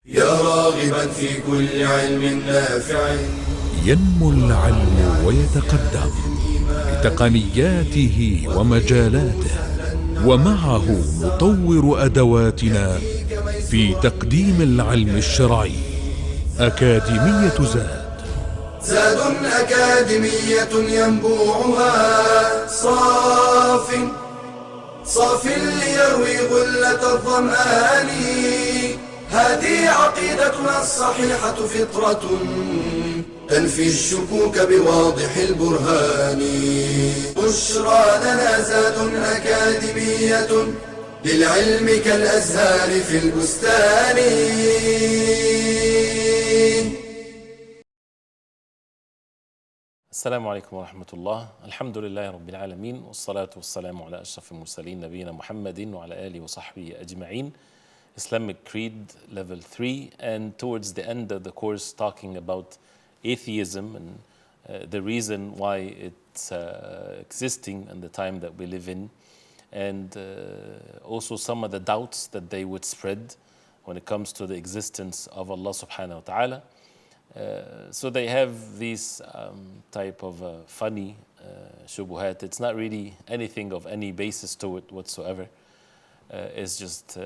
يا راغبا في كل علم نافع. ينمو العلم ويتقدم بتقنياته ومجالاته، ومعه نطور أدواتنا في تقديم العلم الشرعي. أكاديمية زاد أكاديمية ينبوعها صاف ليروي غلة الظمآن. هذه عقيدتنا الصحيحة فطرة تنفي الشكوك بواضح البرهان. بشرى لنا زاد أكاديمية للعلم كالأزهار في البستان. السلام عليكم ورحمة الله. الحمد لله رب العالمين، والصلاة والسلام على أشرف المرسلين نبينا محمد وعلى آله وصحبه أجمعين. Islamic Creed level 3, and towards the end of the course talking about atheism and the reason why it's existing in the time that we live in, and also some of the doubts that they would spread when it comes to the existence of Allah subhanahu wa ta'ala. So they have these type of funny shubuhat. It's not really anything of any basis to it whatsoever. It's just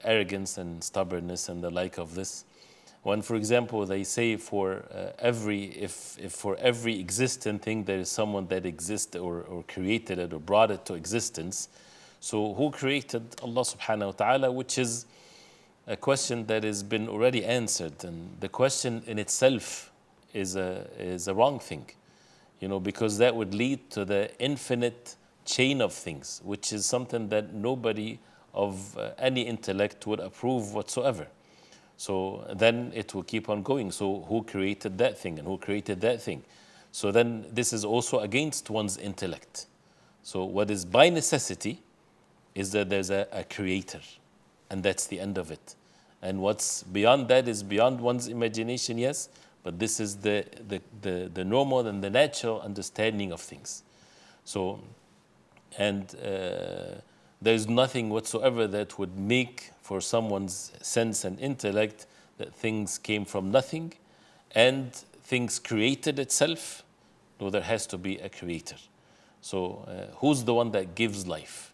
arrogance and stubbornness and the like of this. When, for example, they say for for every existent thing there is someone that exists or created it or brought it to existence. So who created Allah subhanahu wa ta'ala, which is a question that has been already answered, and the question in itself is a wrong thing, because that would lead to the infinite chain of things, which is something that nobody of any intellect would approve whatsoever. So then it will keep on going. So who created that thing and who created that thing? So then this is also against one's intellect. So what is by necessity is that there's a creator, and that's the end of it. And what's beyond that is beyond one's imagination, yes, but this is the normal and the natural understanding of things. So, and there's nothing whatsoever that would make for someone's sense and intellect that things came from nothing and things created itself. No, there has to be a creator. So who's the one that gives life?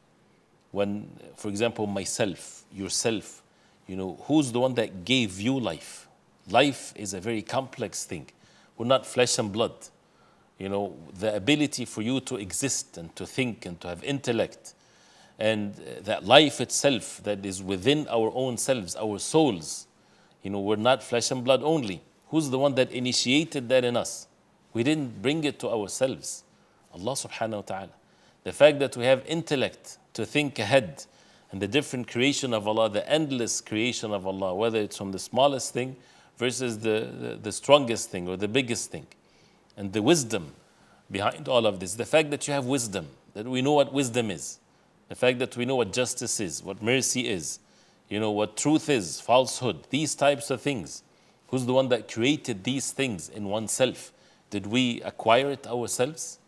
When, for example, myself, yourself, who's the one that gave you life? Life is a very complex thing. We're not flesh and blood. The ability for you to exist and to think and to have intellect, and that life itself that is within our own selves, our souls, we're not flesh and blood only. Who's the one that initiated that in us? We didn't bring it to ourselves. Allah subhanahu wa ta'ala. The fact that we have intellect to think ahead, and the different creation of Allah, the endless creation of Allah, whether it's from the smallest thing versus the strongest thing or the biggest thing, and the wisdom behind all of this. The fact that you have wisdom, that we know what wisdom is. The fact that we know what justice is, what mercy is, what truth is, falsehood, these types of things. Who's the one that created these things in oneself? Did we acquire it ourselves?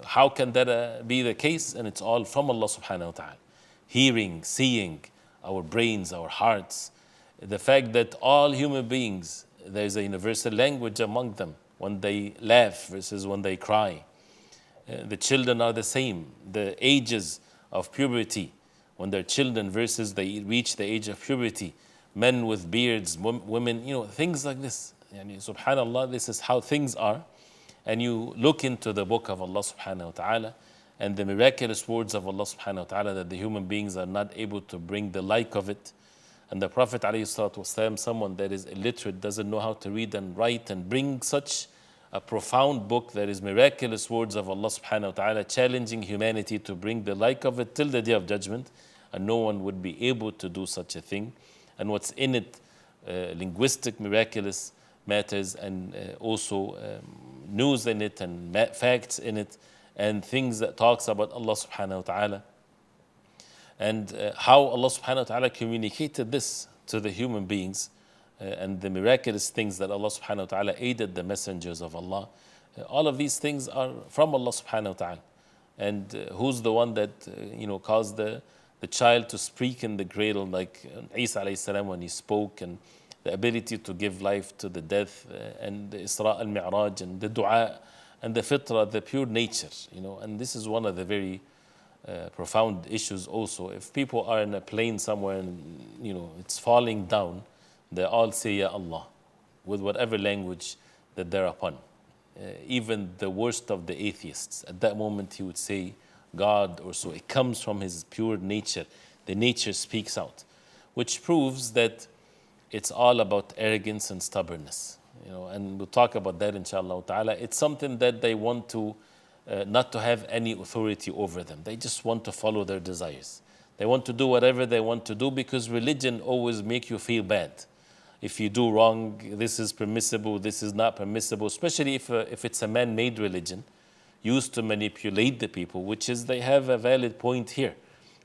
How can that be the case? And it's all from Allah subhanahu wa ta'ala. Hearing, seeing, our brains, our hearts. The fact that all human beings, there's a universal language among them when they laugh versus when they cry. The children are the same. The ages of puberty, when they're children versus they reach the age of puberty. Men with beards, women, things like this. Subhanallah, this is how things are. And you look into the book of Allah subhanahu wa ta'ala and the miraculous words of Allah subhanahu wa ta'ala that the human beings are not able to bring the like of it. And the Prophet alayhi salatu wasalam, someone that is illiterate, doesn't know how to read and write, and bring such a profound book that is miraculous words of Allah subhanahu wa ta'ala, challenging humanity to bring the like of it till the day of judgment, and no one would be able to do such a thing. And what's in it, linguistic miraculous matters, and also news in it, and facts in it, and things that talks about Allah subhanahu wa ta'ala, and how Allah subhanahu wa ta'ala communicated this to the human beings, and the miraculous things that Allah subhanahu wa ta'ala aided the messengers of Allah. All of these things are from Allah subhanahu wa ta'ala. And who's the one that caused the the child to speak in the cradle like Isa alayhi salam when he spoke, and the ability to give life to the death, and the Isra al-Mi'raj, and the dua, and the fitra, the pure nature, and this is one of the very profound issues also. If people are in a plane somewhere and it's falling down, they all say Ya Allah with whatever language that they're upon. Even the worst of the atheists, at that moment he would say God or so. It comes from his pure nature. The nature speaks out, which proves that it's all about arrogance and stubbornness. And we'll talk about that inshallah ta'ala. It's something that they want to not to have any authority over them. They just want to follow their desires. They want to do whatever they want to do because religion always makes you feel bad. If you do wrong, this is permissible, this is not permissible, especially if it's a man-made religion used to manipulate the people, which is, they have a valid point here.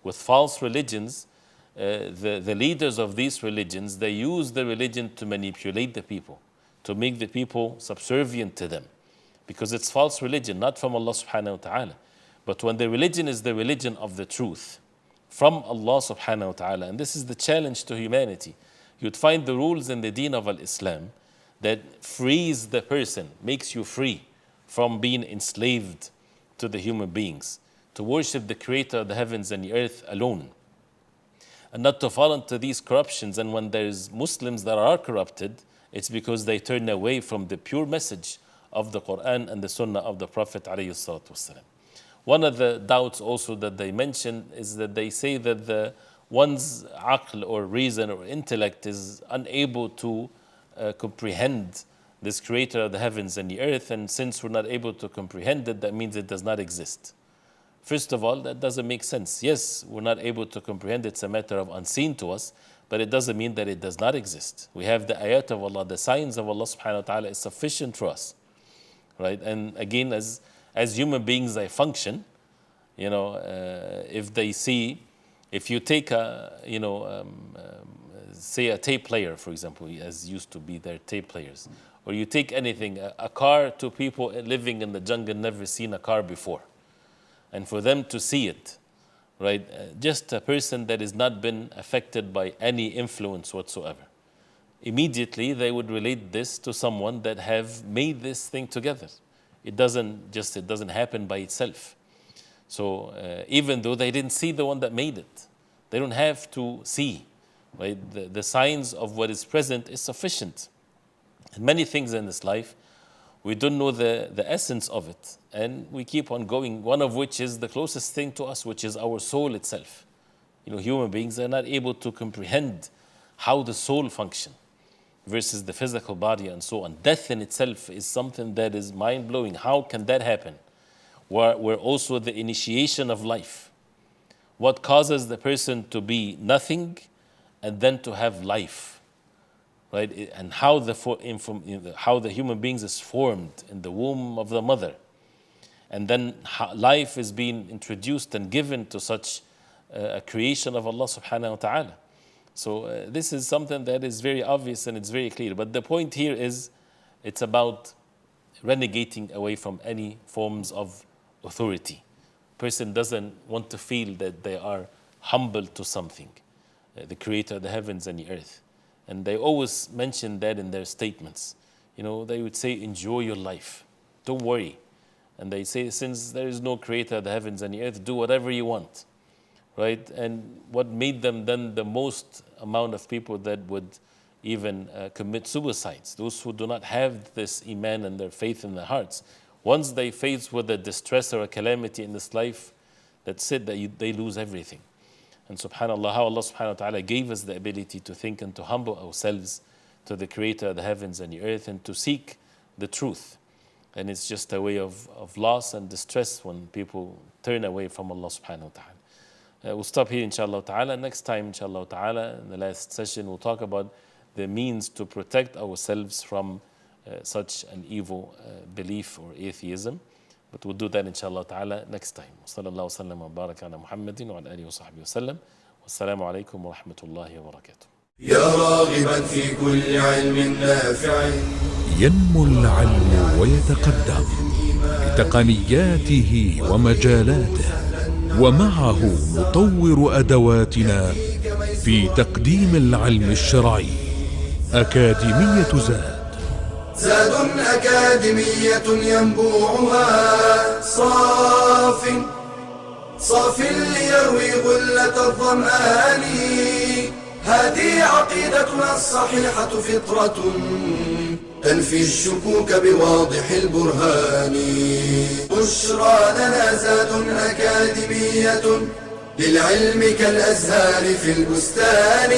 With false religions, the leaders of these religions, they use the religion to manipulate the people, to make the people subservient to them, because it's false religion, not from Allah subhanahu wa ta'ala. But when the religion is the religion of the truth, from Allah subhanahu wa ta'ala, and this is the challenge to humanity, you'd find the rules in the deen of al-Islam that frees the person, makes you free from being enslaved to the human beings, to worship the creator of the heavens and the earth alone, and not to fall into these corruptions. And when there's Muslims that are corrupted, it's because they turn away from the pure message of the Quran and the Sunnah of the Prophet ﷺ. One of the doubts also that they mention is that they say that one's aql or reason or intellect is unable to comprehend this creator of the heavens and the earth, and since we're not able to comprehend it, that means it does not exist. First of all, that doesn't make sense. Yes, we're not able to comprehend, it's a matter of unseen to us, but it doesn't mean that it does not exist. We have the ayat of Allah, the signs of Allah subhanahu wa ta'ala is sufficient for us, right? And again, as human beings, they function, if you take say a tape player, for example, as used to be their tape players, or you take anything, a car, to people living in the jungle, never seen a car before. And for them to see it, right, just a person that has not been affected by any influence whatsoever, immediately they would relate this to someone that have made this thing together. It doesn't happen by itself. So even though they didn't see the one that made it, they don't have to see, right? The signs of what is present is sufficient. And many things in this life, we don't know the essence of it, and we keep on going, one of which is the closest thing to us, which is our soul itself. Human beings are not able to comprehend how the soul functions versus the physical body and so on. Death in itself is something that is mind-blowing. How can that happen? Where also the initiation of life. What causes the person to be nothing and then to have life? Right? And how the human beings is formed in the womb of the mother, and then life is being introduced and given to such a creation of Allah subhanahu wa ta'ala. So this is something that is very obvious and it's very clear. But the point here is, it's about renegating away from any forms of authority. Person doesn't want to feel that they are humble to something, the creator of the heavens and the earth. And they always mention that in their statements. They would say, enjoy your life, don't worry. And they say, since there is no creator of the heavens and the earth, do whatever you want, right? And what made them then the most amount of people that would even commit suicides, those who do not have this iman and their faith in their hearts. Once they face with a distress or a calamity in this life, that's it, they lose everything. And subhanAllah, how Allah subhanahu wa ta'ala gave us the ability to think and to humble ourselves to the creator of the heavens and the earth and to seek the truth. And it's just a way of loss and distress when people turn away from Allah subhanahu wa ta'ala. We'll stop here inshallah ta'ala. Next time inshallah ta'ala, in the last session, we'll talk about the means to protect ourselves from such an evil belief or atheism. But we'll do that inshallah ta'ala next time. وصلى الله وسلم وبارك على محمد وعلى آله وصحبه وسلم. والسلام عليكم ورحمة الله وبركاته. يا راغبا في كل علم نافع ينمو العلم ويتقدم بتقنياته ومجالاته ومعه نطور أدواتنا في تقديم العلم الشرعي. أكاديمية زاد. زاد أكاديمية ينبوعها صاف ليروي غلة الظمآن. هذه عقيدتنا الصحيحة فطرة تنفي الشكوك بواضح البرهان. بشرى لنا زاد أكاديمية للعلم كالأزهار في البستان.